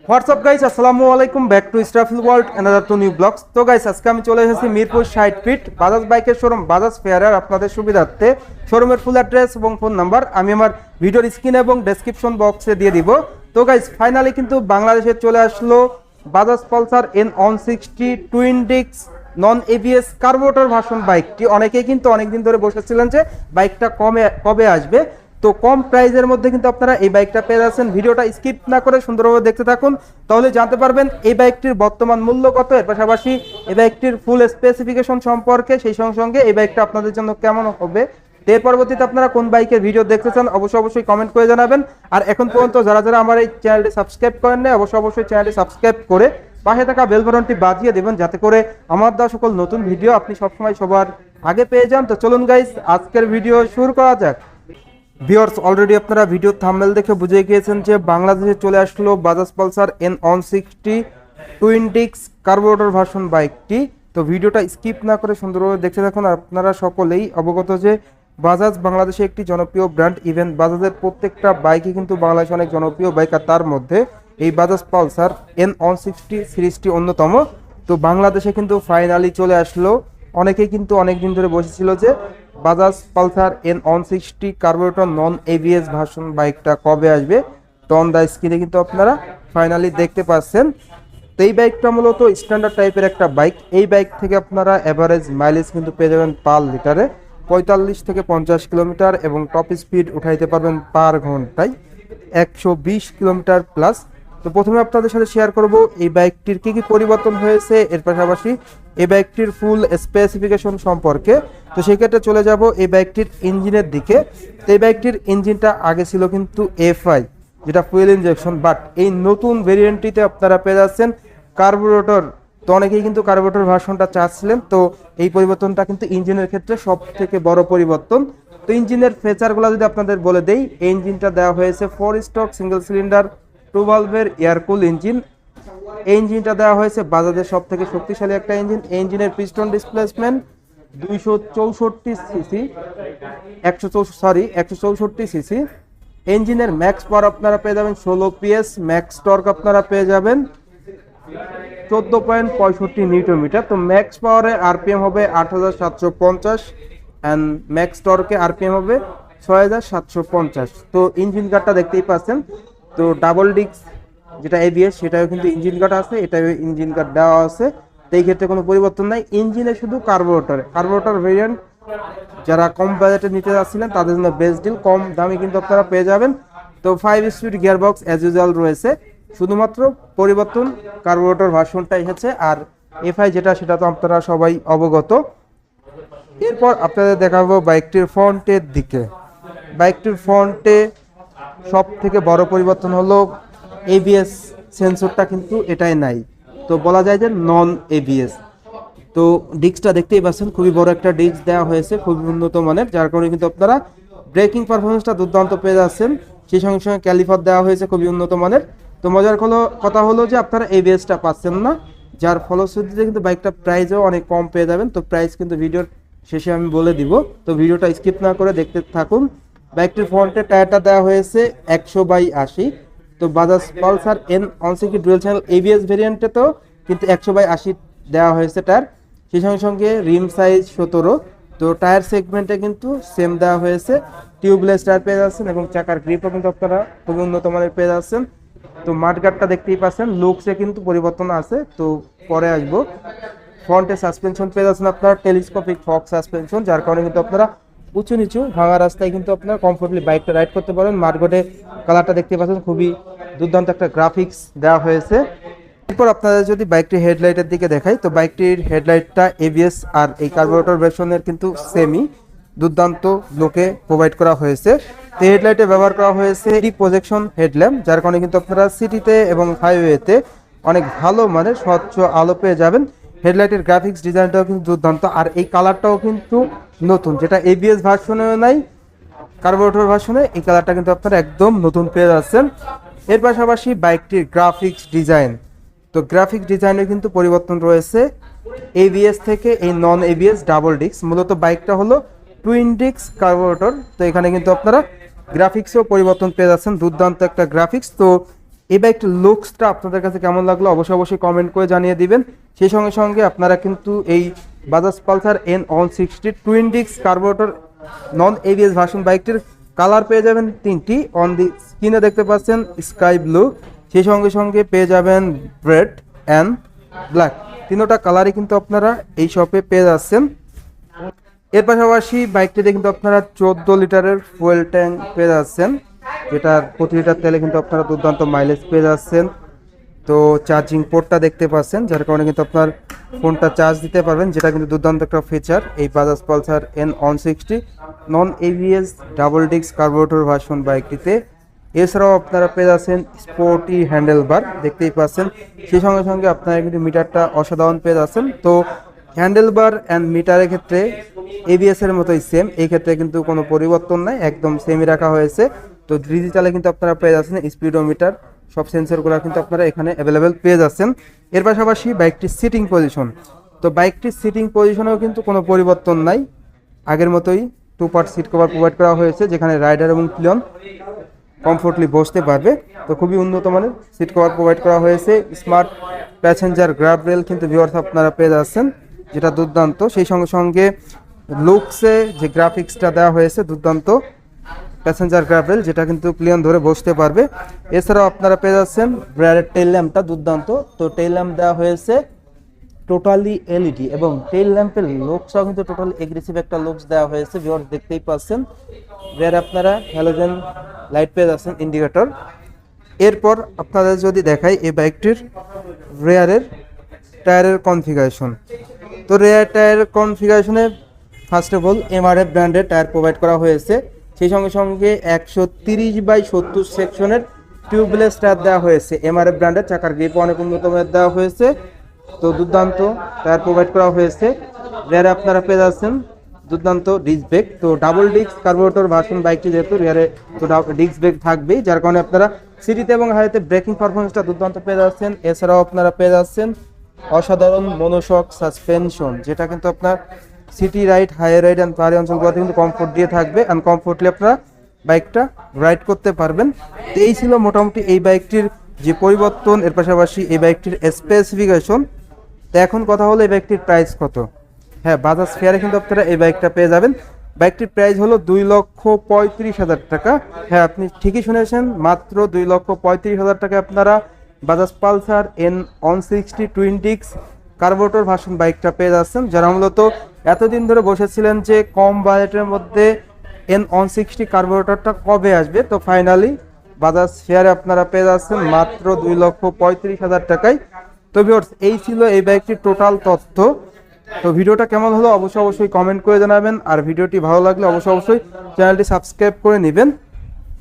WhatsApp guys, আসসালামু আলাইকুম, back to Israfil world another to new blogs. তো গাইস, আজকে আমি চলে এসেছি মিরপুর 60 ফিট বাজাজ বাইকের শোরুম বাজাজ ফেয়ারের আপনাদের সুবিধার্থে শোরুমের ফুল অ্যাড্রেস এবং ফোন নাম্বার আমি আমার ভিডিওর স্ক্রিন এবং ডেসক্রিপশন বক্সে দিয়ে দিব। তো গাইস, ফাইনালি কিন্তু বাংলাদেশে চলে আসলো Bajaj Pulsar N160 twin disk non ABS carburettor version বাইকটি। অনেকেই কিন্তু অনেকদিন ধরে বসেছিলেন যে বাইকটা কবে আসবে। তো কম প্রাইজের মধ্যে কিন্তু আপনারা এই বাইকটা পেয়ে যাচ্ছেন। ভিডিওটা স্কিপ না করে সুন্দরভাবে দেখতে থাকুন, তাহলে জানতে পারবেন এই বাইকটির বর্তমান মূল্য কত, এর পাশাপাশি এই বাইকটির ফুল স্পেসিফিকেশন সম্পর্কে, সেই সঙ্গে এই বাইকটা আপনাদের জন্য কেমন হবে। এর পরবর্তীতে আপনারা কোন বাইকের ভিডিও দেখতে চান অবশ্যই কমেন্ট করে জানাবেন। আর এখন পর্যন্ত যারা আমার এই চ্যানেলটি সাবস্ক্রাইব করেন না, অবশ্যই চ্যানেলটি সাবস্ক্রাইব করে পাশে থাকা বেল বাটনটি বাজিয়ে দেবেন, যাতে করে আমার দেওয়া সকল নতুন ভিডিও আপনি সবসময় সবার আগে পেয়ে যান। তো চলুন গাইস, আজকের ভিডিও শুরু করা যাক। ভিউয়ার্স, অলরেডি আপনারা ভিডিও থাম্বনেল দেখে বুঝে গিয়েছেন যে বাংলাদেশে চলে আসলো Bajaj Pulsar N160 twin disk carburettor version বাইকটি। তো ভিডিওটা স্কিপ না করে সুন্দরভাবে দেখতে থাকুন। আপনারা সকলেই অবগত যে বাজাজ বাংলাদেশে একটি জনপ্রিয় ব্র্যান্ড। ইভেন বাজাজের প্রত্যেকটা বাইকই কিন্তু বাংলাদেশে অনেক জনপ্রিয় বাইক, আর তার মধ্যে এই বাজাজ পালসার N160 সিরিজটি অন্যতম। তো বাংলাদেশে কিন্তু ফাইনালি চলে আসলো। অনেকেই কিন্তু অনেকদিন ধরে বসেছিল যে Bajaj Pulsar N160 carburettor non ABS version বাইকটা কবে আসবে। তো অন দ্য স্ক্রিনে কিন্তু আপনারা ফাইনালি দেখতে পাচ্ছেন। তো এই বাইকটা মূলত স্ট্যান্ডার্ড টাইপের একটা বাইক। এই বাইক থেকে আপনারা অ্যাভারেজ মাইলেজ কিন্তু পেয়ে যাবেন পার লিটারে 45 থেকে 50 কিলোমিটার, এবং টপ স্পিড উঠাইতে পারবেন পার ঘন্টায় 120 কিলোমিটার প্লাস। তো প্রথমে আপনাদের সাথে শেয়ার করব এই বাইকটির কি কি পরিবর্তন হয়েছে, এর পাশাপাশি এই বাইকটির ফুল স্পেসিফিকেশন সম্পর্কে। তো সেই ক্ষেত্রে চলে যাব এই বাইকটির ইঞ্জিনের দিকে। তো এই বাইকটির ইঞ্জিনটা আগে ছিল কিন্তু FI, যেটা ফুয়েল ইনজেকশন, বাট এই নতুন ভেরিয়েন্টটিতে আপনারা পেয়ে যাচ্ছেন কার্বোরেটর। তো অনেকেই কিন্তু কার্বোরেটর ভার্সনটা চাচ্ছিলেন। তো এই পরিবর্তনটা কিন্তু ইঞ্জিনের ক্ষেত্রে সব থেকে বড় পরিবর্তন। তো ইঞ্জিনের ফিচারগুলো যদি আপনাদের বলে দেই, এই ইঞ্জিনটা দেওয়া হয়েছে 4 স্ট্রোক সিঙ্গেল সিলিন্ডার 2 ভালভের এয়ারকুল ইঞ্জিন। এই ইঞ্জিনটা দেওয়া হয়েছে বাজাজের সব থেকে শক্তিশালী একটা ইঞ্জিন। এই ইঞ্জিনের পিস্টন ডিসপ্লেসমেন্ট 264 সিসি 164 সিসি। ইঞ্জিনের ম্যাক্স পাওয়ার আপনারা পেয়ে যাবেন 16 PS, ম্যাক্স টর্ক আপনারা পেয়ে যাবেন 14.65 নিউটন মিটার। তো ম্যাক্স পাওয়ারে আরপিএম হবে 8750 অ্যান্ড ম্যাক্স টর্কে আরপিএম হবে 6750। তো ইঞ্জিন গার্ডটা দেখতেই পাচ্ছেন। তো ডাবল ডিস্ক যেটা এবিএস, সেটাও কিন্তু ইঞ্জিন গার্ড আছে, এটাও ইঞ্জিন গার্ড দেওয়া আছে। তো এই ক্ষেত্রে কোনো পরিবর্তন নাই। ইঞ্জিনে শুধু কার্বোরেটর ভেরিয়েন্ট যারা কম বাজেটে নিতে যাচ্ছিলেন তাদের জন্য বেস্ট ডিল, কম দামে কিন্তু আপনারা পেয়ে যাবেন। তো 5 স্পিড গিয়ারবক্স অ্যাজ ইউজুয়াল রয়েছে, শুধুমাত্র পরিবর্তন কার্বোরেটর ভার্সনটাই হচ্ছে। আর FI যেটা, সেটা তো আপনারা সবাই অবগত। এরপর আপনাদের দেখাবো বাইকটির ফ্রন্টের দিকে। বাইকটির ফ্রন্টে সব থেকে বড় পরিবর্তন হলো ABS সেন্সরটা কিন্তু এটাই নাই। তো বলা যায় যে নন ABS। তো ডিস্কটা দেখতেই পাচ্ছেন, খুবই বড় একটা ডিস্ক দেওয়া হয়েছে, খুবই উন্নত মানের, যার কারণে কিন্তু আপনারা ব্রেকিং পারফরমেন্সটা দুর্দান্ত পেয়ে যাচ্ছেন। সেই সঙ্গে ক্যালিপার দেওয়া হয়েছে খুবই উন্নত মানের। তো মজার কথা হলো যে আপনারা ABS-টা পাচ্ছেন না, যার ফলশ্রুতিতে কিন্তু বাইকটা প্রাইসও অনেক কম পেয়ে যাবেন। তো প্রাইস কিন্তু ভিডিওর শেষে আমি বলে দিব, তো ভিডিওটা স্কিপ না করে দেখতে থাকুন। বাইকটির ফ্রন্টের টায়ারটা দেওয়া হয়েছে 100/80। তো Bajaj Pulsar N160 dual channel ABS ভেরিয়েন্টে তো কিন্তু 100/80 দেওয়া হয়েছে টায়ার। সেই সঙ্গে রিম সাইজ 17। তো টায়ার সেগমেন্টে কিন্তু সেম দেওয়া হয়েছে, টিউবলেস টায়ার পেয়ে যাচ্ছেন, এবং চাকার গ্রিপও কিন্তু আপনারা খুবই উন্নত মানের পেয়ে যাচ্ছেন। তো মাঠগার্ডটা দেখতেই পাচ্ছেন, লুকসে কিন্তু পরিবর্তন আছে, তো পরে আসবো। ফ্রন্টে সাসপেনশন পেয়ে যাচ্ছেন আপনারা টেলিস্কোপিক ফক সাসপেনশন, যার কারণে কিন্তু আপনারা উঁচু নিচু ভাঙা রাস্তায় কিন্তু আপনারা কমফোর্টেবলি বাইকটা রাইড করতে পারেন। মার্কেটে কালারটা দেখতে পাচ্ছেন, খুবই দুর্দান্ত একটা গ্রাফিক্স দেওয়া হয়েছে। এরপর আপনাদের যদি বাইকটির হেডলাইটের দিকে দেখাই, তো বাইকটির হেডলাইটটা ABS আর এই কার্বোরেটর ভার্সনের কিন্তু সেমই দুর্দান্ত লুকে প্রোভাইড করা হয়েছে। তো হেডলাইটে ব্যবহার করা হয়েছে প্রজেকশন হেডল্যাম্প, যার কারণে কিন্তু আপনারা সিটিতে এবং হাইওয়েতে অনেক ভালো মানের স্বচ্ছ আলো পেয়ে যাবেন। হেডলাইটের গ্রাফিক্স ডিজাইনটাও কিন্তু দুর্দান্ত, আর এই কালারটাও কিন্তু নতুন, যেটা ABS ভার্সনেও নাই, কার্বোরেটর ভার্সনে এই কালারটা কিন্তু আপনারা একদম নতুন পেয়ে যাচ্ছেন। এর পাশাপাশি বাইকটির গ্রাফিক্স ডিজাইন, তো গ্রাফিক্স ডিজাইনে কিন্তু পরিবর্তন রয়েছে ABS থেকে এই নন ABS ডাবল ডিস্ক। মূলত বাইকটা হলো টুইন ডিস্ক কার্বোরেটর। তো এখানে কিন্তু আপনারা গ্রাফিক্সেও পরিবর্তন পেয়ে যাচ্ছেন, দুর্দান্ত একটা গ্রাফিক্স। তো এই বাইকটির লুকসটা আপনাদের কাছে কেমন লাগলো অবশ্যই কমেন্ট করে জানিয়ে দিবেন। সেই সঙ্গে সঙ্গে আপনারা কিন্তু এই Bajaj Pulsar N160 twin disk carburettor non ABS version বাইকটির কালার পেয়ে যাবেন তিনটি। অন দি স্ক্রিনে দেখতে পাচ্ছেন স্কাই ব্লু, সেই সঙ্গে সঙ্গে পেয়ে যাবেন রেড অ্যান্ড ব্ল্যাক, তিনোটা কালারই কিন্তু আপনারা এই শপে পেয়ে যাচ্ছেন। এর পাশাপাশি বাইকটিতে কিন্তু আপনারা 14 লিটারের ফুয়েল ট্যাঙ্ক পেয়ে যাচ্ছেন, যেটার প্রতি লিটার তেলে কিন্তু আপনারা দুর্দান্ত মাইলেজ পেয়ে যাচ্ছেন। তো চার্জিং পোর্টটা দেখতে পাচ্ছেন, যার কারণে কিন্তু আপনার ফোনটা চার্জ দিতে পারবেন, যেটা কিন্তু দুর্দান্ত একটা ফিচার এই Bajaj Pulsar N160 non ABS double disc carburettor version বাইকটিতে। এছাড়াও আপনারা পেয়ে যাচ্ছেন স্পোর্টি হ্যান্ডেল বার দেখতেই পাচ্ছেন, সেই সঙ্গে সঙ্গে আপনারা কিন্তু মিটারটা অসাধারণ পেয়ে যাচ্ছেন। তো হ্যান্ডেল বার অ্যান্ড মিটারের ক্ষেত্রে এবিএস এর মতোই সেম, এই ক্ষেত্রে কিন্তু কোনো পরিবর্তন নাই, একদম সেমই রাখা হয়েছে। তো ডিজিটালে কিন্তু আপনারা পেয়ে যাচ্ছেন স্পিডোমিটার, সব সেন্সরগুলো কিন্তু আপনারা এখানে অ্যাভেলেবেল পেয়ে যাচ্ছেন। এর পাশাপাশি বাইকটির সিটিং পজিশন, তো বাইকটির সিটিং পজিশনেও কিন্তু কোনো পরিবর্তন নাই, আগের মতোই 2 পার্ট সিট কভার প্রোভাইড করা হয়েছে, যেখানে রাইডার এবং পিলিয়ন কমফোর্টলি বসতে পারবে। তো খুবই উন্নত মানের সিট কভার প্রোভাইড করা হয়েছে। স্মার্ট প্যাসেঞ্জার গ্র্যাব রেল কিন্তু ভিউয়ার্স আপনারা পেয়ে যাচ্ছেন, যেটা দুর্দান্ত। সেই সঙ্গে সঙ্গে লুকসে যে গ্রাফিক্সটা দেওয়া হয়েছে দুর্দান্ত, প্যাসেঞ্জার গ্র্যাব রেল যেটা কিন্তু প্লেন ধরে বসতে পারবে। এছাড়াও আপনারা পেয়ে যাচ্ছেন ব্র্যাডের টেইল ল্যাম্পটা দুর্দান্ত, তো টেইল ল্যাম্প দেওয়া হয়েছে টোটালি এলইডি এবং টেইল ল্যাম্পের লুকসটাও কিন্তু টোটালি এগ্রেসিভ একটা লুকস দেওয়া হয়েছে, ভিউয়ার্স দেখতেই পাচ্ছেন। রেয়ার আপনারা হ্যালোজেন লাইট পেয়ে যাচ্ছেন, ইন্ডিকেটর। এরপর আপনাদের যদি দেখাই এই বাইকটির রেয়ারের টায়ারের কনফিগারেশন, তো রেয়ার টায়ারের কনফিগারেশনে ফার্স্ট অফ অল এমআরএফ ব্র্যান্ডের টায়ার প্রোভাইড করা হয়েছে, সেই সঙ্গে সঙ্গে 130/70 সেকশনের টিউবলেস টায়ার দেওয়া হয়েছে। এমআরএফ ব্র্যান্ডের চাকার গ্রিপ অনেক উন্নত মানের দেওয়া হয়েছে, তো দুর্দান্ত টায়ার প্রোভাইড করা হয়েছে। রেয়ারে আপনারা পেয়ে যাচ্ছেন দুর্দান্ত ডিস্ক ব্রেক, তো ডাবল ডিস্ক কার্বোরেটর ভার্সন বাইকটি যেহেতু রেয়ারে তো ডিস্ক ব্রেক থাকবেই, যার কারণে আপনারা সিটিতে এবং হাইওয়েতে ব্রেকিং পারফরমেন্সটা দুর্দান্ত পেয়ে যাচ্ছেন। এছাড়াও আপনারা পেয়ে যাচ্ছেন অসাধারণ মনোশক সাসপেনশন, যেটা কিন্তু আপনার city ride, highway ride and পাহাড়ি অঞ্চলগুলোতে কিন্তু কমফোর্ট দিয়ে থাকবে অ্যান্ড কমফোর্টলি আপনারা বাইকটা রাইড করতে পারবেন। তো এই ছিল মোটামুটি এই বাইকটির যে পরিবর্তন, এর পাশাপাশি এই বাইকটির স্পেসিফিকেশন। তো এখন কথা হলো এই বাইকটির প্রাইস কত। হ্যাঁ, বাজাজ ফেয়ারে কিন্তু আপনারা এই বাইকটা পেয়ে যাবেন। বাইকটির প্রাইস হলো 2,35,000 টাকা। হ্যাঁ, আপনি ঠিকই শুনেছেন, মাত্র 2,35,000 টাকা আপনারা Bajaj Pulsar N160 twin disk carburettor version বাইকটা পেয়ে যাচ্ছেন। যারা মূলত এতদিন ধরে বসেছিলেন যে কম বাজেটের মধ্যে N160 কার্বোরেটরটা কবে আসবে, তো ফাইনালি বাজাজ ফেয়ারে আপনারা পেয়ে যাচ্ছেন মাত্র 2,35,000 টাকায়। তো ভিউয়ার্স, এই ছিল এই বাইকটির টোটাল তথ্য। তো ভিডিওটা কেমন হলো অবশ্যই কমেন্ট করে জানাবেন, আর ভিডিওটি ভালো লাগলে অবশ্যই চ্যানেলটি সাবস্ক্রাইব করে নেবেন।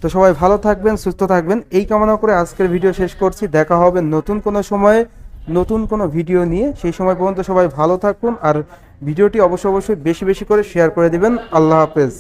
তো সবাই ভালো থাকবেন, সুস্থ থাকবেন, এই কামনা করে আজকের ভিডিও শেষ করছি। দেখা হবে নতুন কোনো সময়ে নতুন কোনো ভিডিও নিয়ে, সেই সময় পর্যন্ত সবাই ভালো থাকুন, আর ভিডিওটি অবশ্যই বেশি করে শেয়ার করে দিবেন। আল্লাহ হাফেজ।